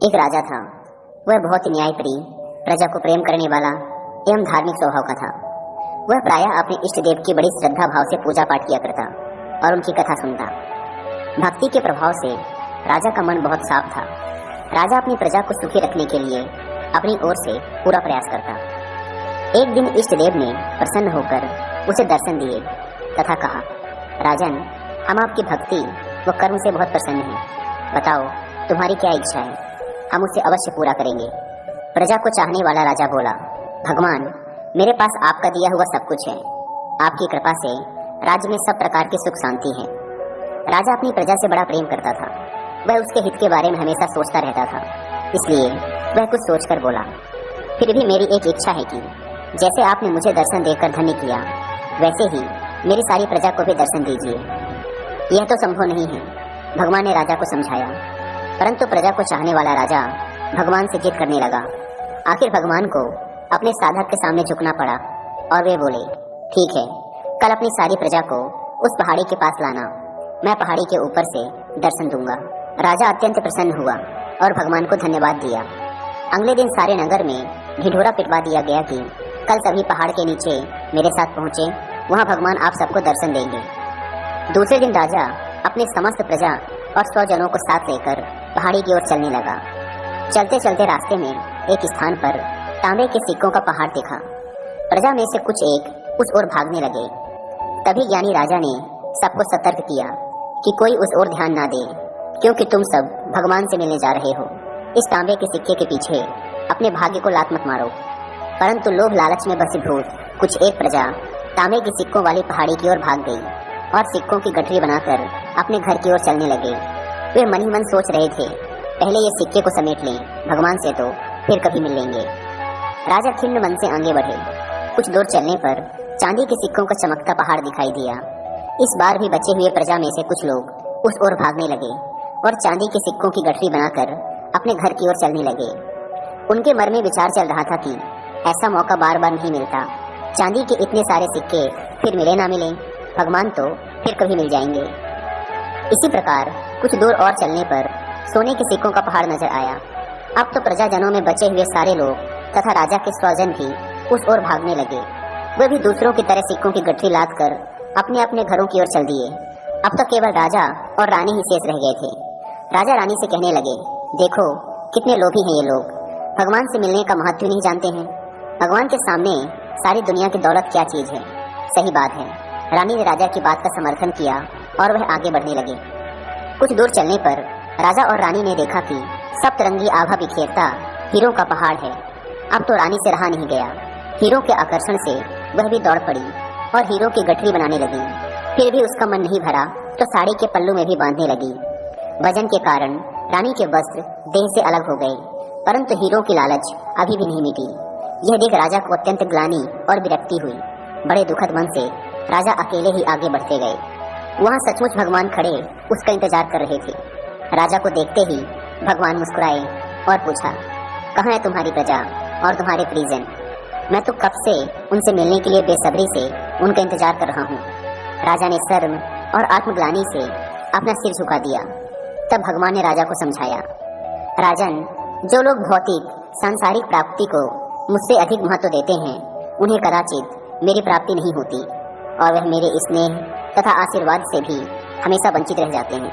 एक राजा था। वह बहुत ही न्यायप्रिय, प्रजा को प्रेम करने वाला एवं धार्मिक स्वभाव का था। वह प्रायः अपने इष्ट देव की बड़ी श्रद्धा भाव से पूजा पाठ किया करता और उनकी कथा सुनता। भक्ति के प्रभाव से राजा का मन बहुत साफ था। राजा अपनी प्रजा को सुखी रखने के लिए अपनी ओर से पूरा प्रयास करता। एक दिन इष्ट देव ने प्रसन्न होकर उसे दर्शन दिए तथा कहा, राजन, हम आपकी भक्ति व कर्म से बहुत प्रसन्न हैं। बताओ, तुम्हारी क्या इच्छा है? हम उसे अवश्य पूरा करेंगे। प्रजा को चाहने वाला राजा बोला, भगवान, मेरे पास आपका दिया हुआ सब कुछ है। आपकी कृपा से राज्य में सब प्रकार की सुख शांति है। राजा अपनी प्रजा से बड़ा प्रेम करता था। वह उसके हित के बारे में हमेशा सोचता रहता था, इसलिए वह कुछ सोचकर बोला, फिर भी मेरी एक इच्छा है कि जैसे आपने मुझे दर्शन देकर धन्य किया, वैसे ही मेरी सारी प्रजा को भी दर्शन दीजिए। यह तो संभव नहीं है, भगवान ने राजा को समझाया। परंतु प्रजा को चाहने वाला राजा भगवान से जिद करने लगा। आखिर भगवान को अपने साधक के सामने झुकना पड़ा और वे बोले, ठीक है, कल अपनी सारी प्रजा को उस पहाड़ी के पास लाना। मैं पहाड़ी के ऊपर से दर्शन दूंगा। राजा अत्यंत प्रसन्न हुआ और भगवान को धन्यवाद दिया। अगले दिन सारे नगर में ढिढोरा पिटवा दिया गया कि कल सभी पहाड़ के नीचे मेरे साथ पहुंचे, वहां भगवान आप सबको दर्शन देंगे। दूसरे दिन राजा अपने समस्त प्रजा और 100 जनों को साथ लेकर पहाड़ी की ओर चलने लगा। चलते चलते रास्ते में एक स्थान पर तांबे के सिक्कों का पहाड़ दिखा। प्रजा में से कुछ एक उस ओर भागने लगे। तभी ज्ञानी राजा ने सबको सतर्क किया कि कोई उस ओर ध्यान ना दे, क्योंकि तुम सब भगवान से मिलने जा रहे हो। इस तांबे के सिक्के के पीछे अपने भाग्य को लात मत मारो। परंतु लोभ लालच में बसीभूत कुछ एक प्रजा तांबे के सिक्कों वाली पहाड़ी की ओर भाग गई और सिक्कों की गठरी बनाकर अपने घर की ओर चलने लगे। वे मन ही मन सोच रहे थे, पहले ये सिक्के को समेट लें, भगवान से तो फिर कभी मिल लेंगे। राजा खिन्न मन से आगे बढ़े। कुछ दूर चलने पर चांदी के सिक्कों का चमकता पहाड़ दिखाई दिया। इस बार भी बचे हुए प्रजा में से कुछ लोग उस ओर भागने लगे और चांदी के सिक्कों की गठरी बनाकर अपने घर की ओर चलने लगे। उनके मन में विचार चल रहा था कि ऐसा मौका बार बार नहीं मिलता। चांदी के इतने सारे सिक्के फिर मिले ना मिले, भगवान तो फिर कभी मिल जाएंगे। इसी प्रकार कुछ दूर और चलने पर सोने के सिक्कों का पहाड़ नजर आया। अब तो प्रजाजनों में बचे हुए सारे लोग तथा राजा के स्वजन भी उस ओर भागने लगे। वे भी दूसरों की तरह सिक्कों की गठरी लाद कर अपने अपने घरों की ओर चल दिए। अब तो केवल राजा और रानी ही शेष रह गए थे। राजा रानी से कहने लगे, देखो कितने लोभी हैं ये लोग, भगवान से मिलने का महत्व नहीं जानते हैं। भगवान के सामने सारी दुनिया की दौलत क्या चीज है। सही बात है। रानी ने राजा की बात का समर्थन किया और वह आगे बढ़ने लगे। कुछ दूर चलने पर राजा और रानी ने देखा कि सप्तरंगी आभा बिखेरता हीरों का पहाड़ है। अब तो रानी से रहा नहीं गया। हीरों के आकर्षण से वह भी दौड़ पड़ी और हीरों की गठरी बनाने लगी। फिर भी उसका मन नहीं भरा तो साड़ी के पल्लू में भी बांधने लगी। वजन के कारण रानी के वस्त्र देह से अलग हो गए, परंतु हीरों की लालच अभी भी नहीं मिटी। यह देख राजा को अत्यंत ग्लानि और विरक्ति हुई। बड़े दुखद मन से राजा अकेले ही आगे बढ़ते गए। वहाँ सचमुच भगवान खड़े उसका इंतजार कर रहे थे। राजा को देखते ही भगवान मुस्कुराए और पूछा, कहाँ है तुम्हारी प्रजा और तुम्हारे परिजन? मैं तो कब से उनसे मिलने के लिए बेसब्री से उनका इंतजार कर रहा हूँ। राजा ने शर्म और आत्मग्लानि से अपना सिर झुका दिया। तब भगवान ने राजा को समझाया, राजन, जो लोग भौतिक सांसारिक प्राप्ति को मुझसे अधिक महत्व देते हैं, उन्हें कदाचित मेरी प्राप्ति नहीं होती और वह मेरे स्नेह तथा आशीर्वाद से भी हमेशा वंचित रह जाते हैं।